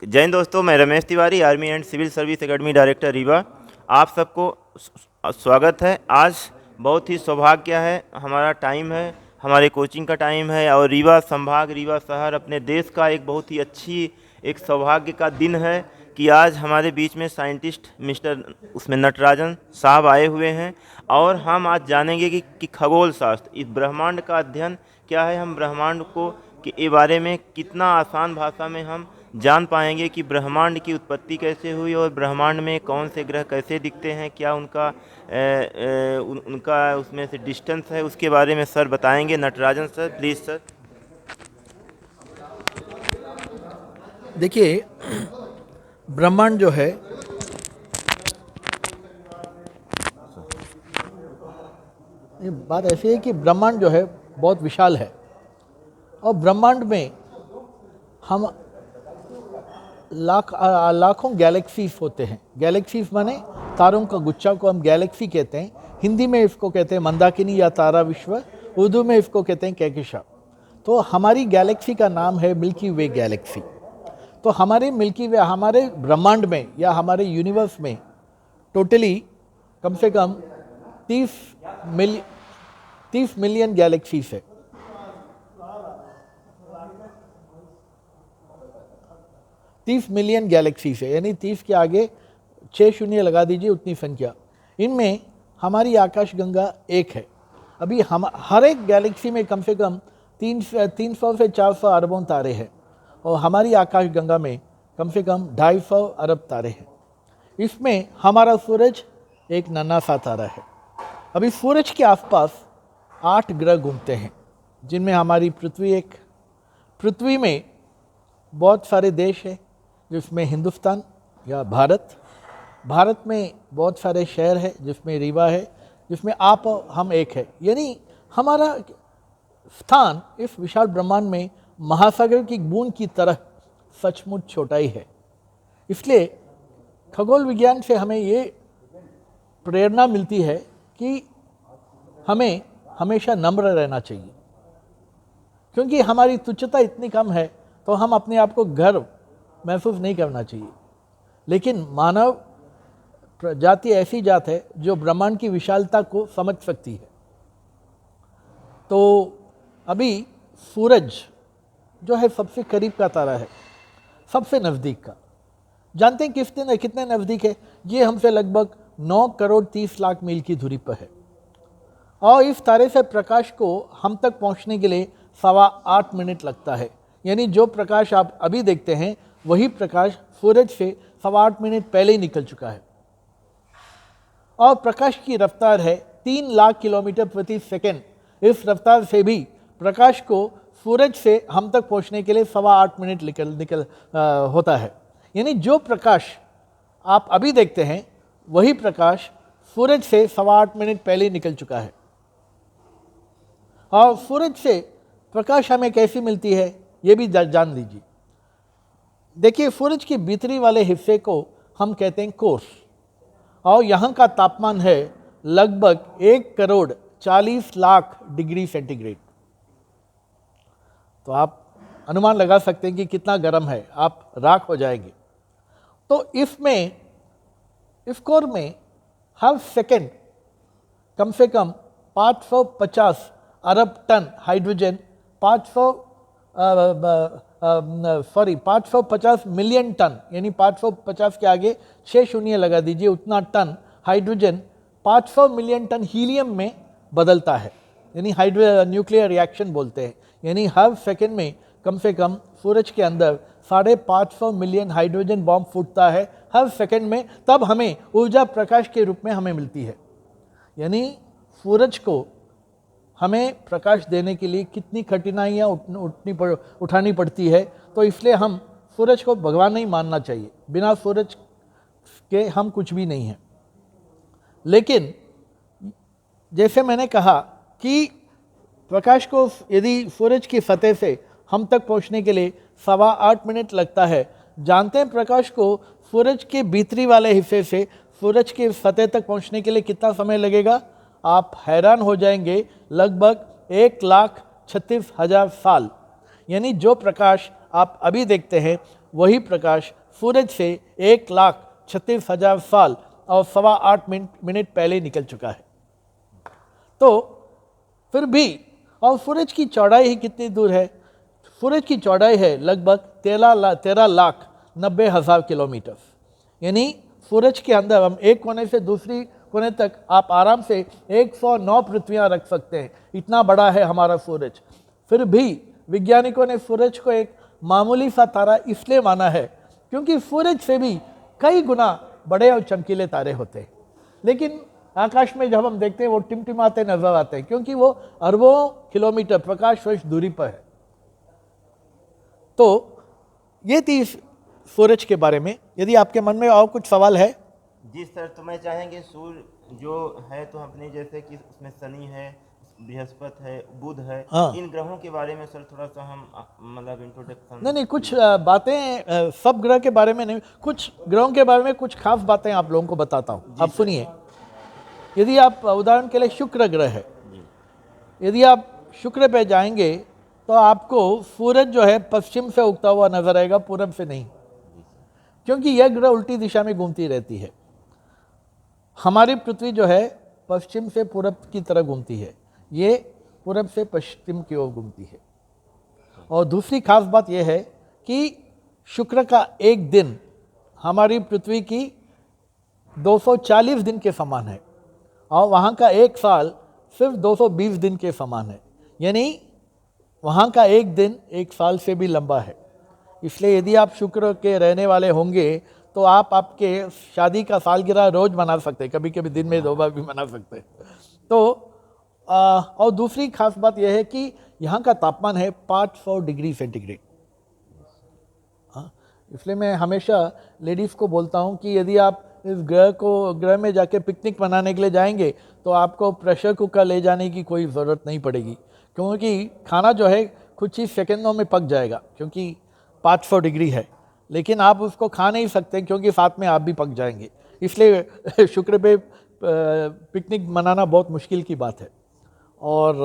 जय हिंद दोस्तों, मैं Ramesh Tiwari, army and civil service academy director Rewa. आप सबको स्वागत है। आज बहुत ही सौभाग्य है, हमारा टाइम है, हमारे कोचिंग का टाइम है और रीवा संभाग, रीवा शहर अपने देश का एक बहुत ही अच्छी एक सौभाग्य का दिन है कि आज हमारे बीच में साइंटिस्ट मिस्टर उसमें नटराजन साहब आए हुए हैं और हम आज जानेंगे कि खगोल शास्त्र, इस ब्रह्मांड का अध्ययन क्या है, हम ब्रह्मांड को के बारे में कितना आसान भाषा में हम जान पाएंगे कि ब्रह्मांड की उत्पत्ति कैसे हुई और ब्रह्मांड में कौन से ग्रह कैसे दिखते हैं, क्या उनका उसमें से डिस्टेंस है, उसके बारे में सर बताएंगे। Natarajan sir, please sir. देखिए, ब्रह्मांड जो है ये बात ऐसी है कि ब्रह्मांड जो है बहुत विशाल है और ब्रह्मांड में हम लाखों गैलेक्सीज होते हैं। गैलेक्सीज माने तारों का गुच्छा को हम गैलेक्सी कहते हैं। हिंदी में इसको कहते हैं मंदाकिनी या तारा विश्व, उर्दू में इसको कहते हैं कहकशां। तो हमारी गैलेक्सी का नाम है मिल्की वे गैलेक्सी। तो हमारे मिल्की वे, हमारे ब्रह्मांड में या हमारे यूनिवर्स में टोटली कम से कम 30 मिलियन गैलेक्सीज है। 30 मिलियन गैलेक्सीज है, यानी 30 के आगे 6 शून्य लगा दीजिए, उतनी संख्या। इनमें हमारी आकाशगंगा एक है। अभी हम हर एक गैलेक्सी में कम से कम 300 से 400 अरबों तारे हैं और हमारी आकाशगंगा में कम से कम 250 अरब तारे हैं। इसमें हमारा सूरज एक नन्हा सा तारा है। अभी सूरज के आसपास 8 ग्रह घूमते हैं, जिनमें हमारी पृथ्वी एक। पृथ्वी में बहुत सारे देश हैं, जिसमें हिंदुस्तान या भारत में बहुत सारे शहर हैं, जिसमें रीवा है, जिसमें आप और हम एक है। यानी हमारा स्थान इस विशाल ब्रह्मांड में महासागर की बूंद की तरह सचमुच छोटा ही है। इसलिए खगोल विज्ञान से हमें ये प्रेरणा मिलती है कि हमें हमेशा नम्र रहना चाहिए, क्योंकि हमारी तुच्छता इतनी कम है तो हम अपने आप को गर्व महसूस नहीं करना चाहिए। लेकिन मानव जाति ऐसी जात है जो ब्रह्मांड की विशालता को समझ सकती है। तो अभी सूरज जो है सबसे करीब का तारा है, सबसे नज़दीक का। जानते हैं कितने नज़दीक है? ये हमसे लगभग 9 करोड़ 30 लाख मील की दूरी पर है और इस तारे से प्रकाश को हम तक पहुंचने के लिए 8.25 मिनट लगता है। यानी जो प्रकाश आप अभी देखते हैं वही प्रकाश सूरज से 8.25 मिनट पहले ही निकल चुका है और प्रकाश की रफ्तार है 3 लाख किलोमीटर प्रति सेकंड। इस रफ्तार से भी प्रकाश को सूरज से हम तक पहुंचने के लिए 8.25 मिनट होता है। यानी जो प्रकाश आप अभी देखते हैं वही प्रकाश सूरज से 8.25 मिनट पहले ही निकल चुका है। और सूरज से प्रकाश हमें कैसी मिलती है ये भी जान लीजिए। देखिए, सूरज के भीतरी वाले हिस्से को हम कहते हैं कोर और यहाँ का तापमान है लगभग 1 करोड़ 40 लाख डिग्री सेंटीग्रेड। तो आप अनुमान लगा सकते हैं कि कितना गर्म है, आप राख हो जाएंगे। तो इस कोर में हर सेकंड कम से कम 550 अरब टन हाइड्रोजन, 550 मिलियन टन, यानी 550 के आगे 6 शून्य लगा दीजिए, उतना ton hydrogen 500 million ton helium में बदलता है। यानी न्यूक्लियर रिएक्शन बोलते हैं। यानी हर सेकंड में कम से कम सूरज के अंदर 550 मिलियन हाइड्रोजन बॉम्ब फूटता है हर सेकंड में। तब हमें ऊर्जा प्रकाश के रूप में हमें मिलती है। यानी सूरज को हमें प्रकाश देने के लिए कितनी कठिनाइयाँ उठानी पड़ती है। तो इसलिए हम सूरज को भगवान नहीं मानना चाहिए। बिना सूरज के हम कुछ भी नहीं हैं। लेकिन जैसे मैंने कहा कि प्रकाश को यदि सूरज की सतह से हम तक पहुंचने के लिए 8.25 मिनट लगता है। जानते हैं प्रकाश को सूरज के भीतरी वाले हिस्से से सूरज की सतह तक पहुंचने के लिए कितना समय लगेगा? आप हैरान हो जाएंगे, लगभग 1,36,000 साल। यानी जो प्रकाश आप अभी देखते हैं वही प्रकाश सूरज से 1,36,000 साल और 8.25 मिनट पहले निकल चुका है। तो फिर भी, और सूरज की चौड़ाई ही कितनी दूर है? सूरज की चौड़ाई है लगभग 13,90,000 किलोमीटर। यानी सूरज के अंदर हम एक कोने से दूसरी कोने तक आप आराम से 109 पृथ्वियां रख सकते हैं, इतना बड़ा है हमारा सूरज। फिर भी वैज्ञानिकों ने सूरज को एक मामूली सा तारा इसलिए माना है क्योंकि सूरज से भी कई गुना बड़े और चमकीले तारे होते हैं, लेकिन आकाश में जब हम देखते हैं वो टिमटिमाते नजर आते हैं क्योंकि वो अरबों किलोमीटर प्रकाश वर्ष दूरी पर है। तो ये थी सूरज के बारे में। यदि आपके मन में और कुछ सवाल है? जी सर, तो मैं चाहेंगे सूर्य जो है तो अपने जैसे कि उसमें शनि है, बृहस्पति है, बुध है, हाँ। इन ग्रहों के बारे में सर थोड़ा सा हम मतलब इंट्रोडक्शन। नहीं, कुछ बातें सब ग्रह के बारे में नहीं, कुछ ग्रहों के बारे में कुछ खास बातें आप लोगों को बताता हूँ, आप सुनिए। यदि आप उदाहरण के लिए शुक्र ग्रह है, यदि आप शुक्र पे जाएंगे तो आपको सूरज जो है पश्चिम से उगता हुआ नजर आएगा, पूरब से नहीं, क्योंकि यह ग्रह उल्टी दिशा में घूमती रहती है। हमारी पृथ्वी जो है पश्चिम से पूरब की तरह घूमती है, ये पूरब से पश्चिम की ओर घूमती है। और दूसरी खास बात यह है कि शुक्र का एक दिन हमारी पृथ्वी की 240 दिन के समान है और वहाँ का एक साल सिर्फ 220 दिन के समान है। यानी वहाँ का एक दिन एक साल से भी लंबा है। इसलिए यदि आप शुक्र के रहने वाले होंगे तो आप आपके शादी का सालगिरह रोज मना सकते हैं, कभी कभी दिन में 2 बार भी मना सकते हैं। तो और दूसरी खास बात यह है कि यहाँ का तापमान है 500 डिग्री सेंटीग्रेड। हाँ, इसलिए मैं हमेशा लेडीज़ को बोलता हूँ कि यदि आप इस ग्रह में जाके पिकनिक मनाने के लिए जाएंगे तो आपको प्रेशर कुकर ले जाने की कोई ज़रूरत नहीं पड़ेगी, क्योंकि खाना जो है कुछ ही सेकंडों में पक जाएगा, क्योंकि 500 डिग्री है। लेकिन आप उसको खा नहीं सकते क्योंकि साथ में आप भी पक जाएंगे। इसलिए शुक्र पे पिकनिक मनाना बहुत मुश्किल की बात है। और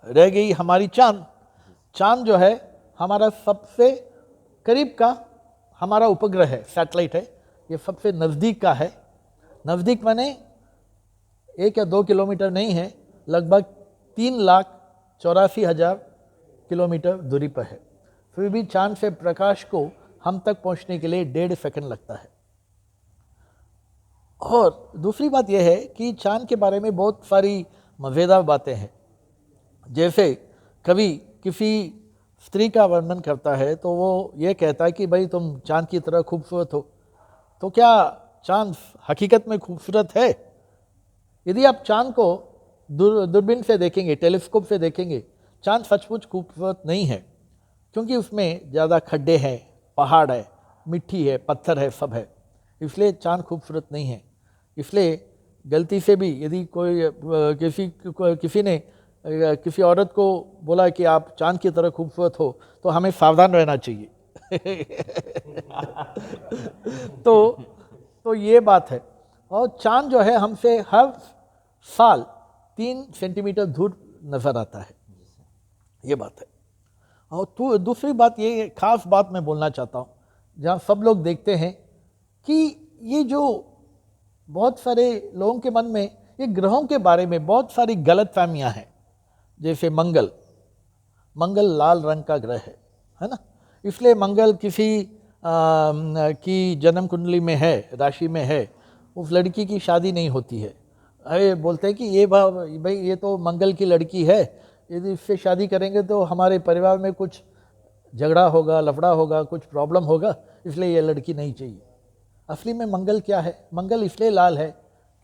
रह गई हमारी चांद जो है हमारा सबसे करीब का हमारा उपग्रह है, सैटेलाइट है, ये सबसे नज़दीक का है। नज़दीक माने 1 या 2 किलोमीटर नहीं है, लगभग 3,84,000 किलोमीटर दूरी पर है। फिर भी चांद से प्रकाश को हम तक पहुंचने के लिए 1.5 सेकंड लगता है। और दूसरी बात यह है कि चांद के बारे में बहुत सारी मज़ेदार बातें हैं। जैसे कभी किसी स्त्री का वर्णन करता है तो वो ये कहता है कि भाई तुम चांद की तरह खूबसूरत हो। तो क्या चांद हकीकत में खूबसूरत है? यदि आप चांद को दूरबीन से देखेंगे, टेलीस्कोप से देखेंगे, चांद सचमुच खूबसूरत नहीं है, क्योंकि उसमें ज़्यादा खड्डे हैं, पहाड़ है, मिट्टी है, पत्थर है, सब है। इसलिए चांद खूबसूरत नहीं है। इसलिए गलती से भी यदि किसी ने किसी औरत को बोला कि आप चांद की तरह खूबसूरत हो तो हमें सावधान रहना चाहिए। तो ये बात है। और चांद जो है हमसे हर साल 3 सेंटीमीटर दूर नजर आता है, ये बात है। और तो दूसरी बात ये खास बात मैं बोलना चाहता हूँ, जहाँ सब लोग देखते हैं कि ये जो बहुत सारे लोगों के मन में ये ग्रहों के बारे में बहुत सारी गलत फहमियाँ हैं। जैसे मंगल लाल रंग का ग्रह है ना, इसलिए मंगल किसी की जन्म कुंडली में है, राशि में है, उस लड़की की शादी नहीं होती है। अरे बोलते हैं कि ये भाई ये तो मंगल की लड़की है, यदि इससे शादी करेंगे तो हमारे परिवार में कुछ झगड़ा होगा, लफड़ा होगा, कुछ प्रॉब्लम होगा, इसलिए ये लड़की नहीं चाहिए। असली में मंगल क्या है? मंगल इसलिए लाल है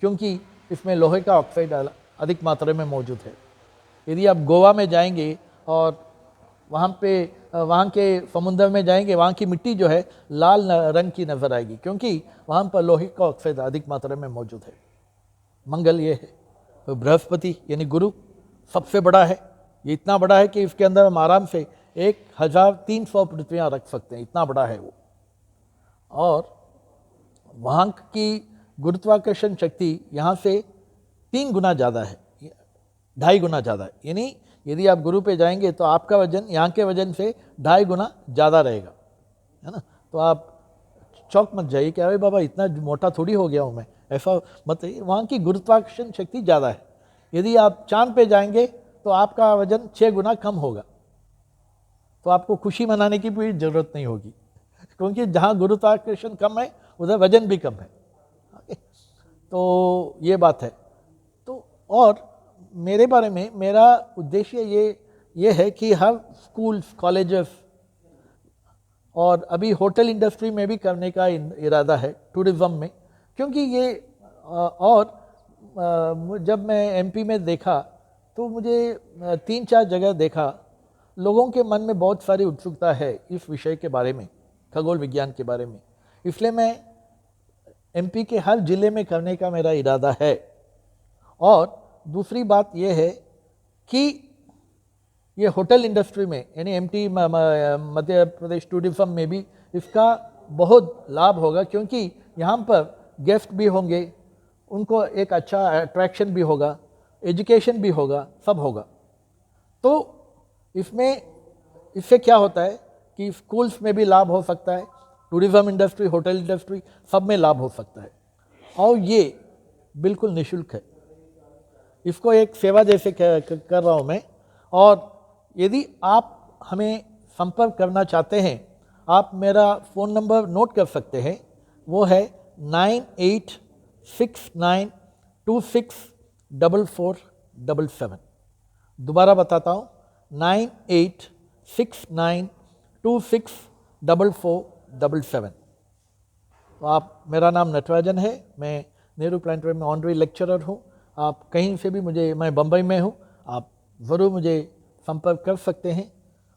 क्योंकि इसमें लोहे का ऑक्साइड अधिक मात्रा में मौजूद है। यदि आप गोवा में जाएंगे और वहाँ के समुद्र में जाएंगे, वहाँ की मिट्टी जो है लाल रंग की नजर आएगी, क्योंकि वहाँ पर लोहे का ऑक्साइड अधिक मात्रा में मौजूद है। मंगल ये है। तो बृहस्पति यानी गुरु सबसे बड़ा है। ये इतना बड़ा है कि इसके अंदर हम आराम से 1,300 पृथ्वियाँ रख सकते हैं, इतना बड़ा है वो। और वहाँ की गुरुत्वाकर्षण शक्ति यहाँ से 3 गुना ज़्यादा है, 2.5 गुना ज़्यादा है। यानी यदि आप गुरु पे जाएंगे तो आपका वजन यहाँ के वजन से 2.5 गुना ज़्यादा रहेगा, है ना। तो आप चौक मत जाइए कि अरे बाबा इतना मोटा थोड़ी हो गया हूँ मैं, ऐसा मत। वहाँ की गुरुत्वाकर्षण शक्ति ज़्यादा है। यदि आप चांद पे जाएंगे तो आपका वजन 6 गुना कम होगा, तो आपको खुशी मनाने की भी ज़रूरत नहीं होगी, क्योंकि जहाँ गुरुत्वाकर्षण कम है उधर वजन भी कम है। तो ये बात है। तो और मेरे बारे में मेरा उद्देश्य ये है कि हर स्कूल्स, कॉलेजेस और अभी होटल इंडस्ट्री में भी करने का इरादा है, टूरिज़्म में। क्योंकि ये जब मैं एमपी में देखा तो मुझे 3-4 जगह देखा, लोगों के मन में बहुत सारी उत्सुकता है इस विषय के बारे में, खगोल विज्ञान के बारे में। इसलिए मैं एमपी के हर ज़िले में करने का मेरा इरादा है। और दूसरी बात यह है कि ये होटल इंडस्ट्री में, यानी एमटी मध्य प्रदेश टूरिज्म में भी इसका बहुत लाभ होगा, क्योंकि यहाँ पर गेस्ट भी होंगे, उनको एक अच्छा अट्रैक्शन भी होगा, एजुकेशन भी होगा, सब होगा। तो इससे क्या होता है कि स्कूल्स में भी लाभ हो सकता है, टूरिज्म इंडस्ट्री, होटल इंडस्ट्री, सब में लाभ हो सकता है। और ये बिल्कुल निःशुल्क है, इसको एक सेवा जैसे कर रहा हूँ मैं। और यदि आप हमें संपर्क करना चाहते हैं, आप मेरा फ़ोन नंबर नोट कर सकते हैं, वो है 9869264477। दोबारा बताता हूँ, 9869264477। तो आप, मेरा नाम नटराजन है, मैं नेहरू प्लानिटोरियम में ऑनरी लेक्चरर हूँ। आप कहीं से भी मैं बम्बई में हूँ, आप ज़रूर मुझे संपर्क कर सकते हैं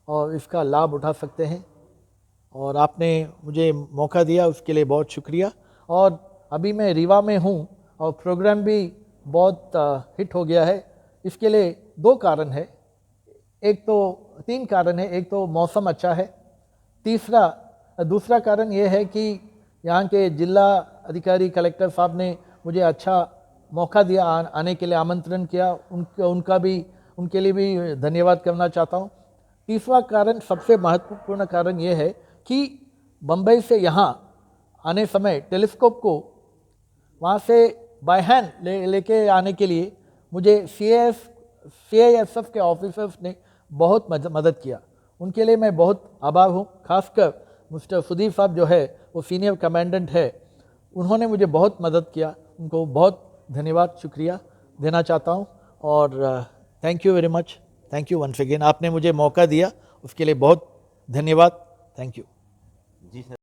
और इसका लाभ उठा सकते हैं। और आपने मुझे मौका दिया उसके लिए बहुत शुक्रिया। और अभी मैं रीवा में हूँ और प्रोग्राम भी बहुत हिट हो गया है। इसके लिए 2 कारण है, 3 कारण है। एक तो मौसम अच्छा है, दूसरा कारण ये है कि यहाँ के जिला अधिकारी कलेक्टर साहब ने मुझे अच्छा मौका दिया, आने के लिए आमंत्रण किया, उनके लिए भी धन्यवाद करना चाहता हूँ। तीसरा कारण, सबसे महत्वपूर्ण कारण ये है कि बम्बई से यहाँ आने समय टेलीस्कोप को वहाँ से बाय हैंड लेके आने के लिए मुझे CISF के ऑफिसर्स ने बहुत मदद किया। उनके लिए मैं बहुत आभार हूँ। खासकर मिस्टर सुदीप साहब जो है, वो सीनियर कमांडेंट है, उन्होंने मुझे बहुत मदद किया, उनको बहुत धन्यवाद, शुक्रिया देना चाहता हूँ। और thank you very much, thank you once again. आपने मुझे मौका दिया उसके लिए बहुत धन्यवाद, थैंक यू। Ji sir.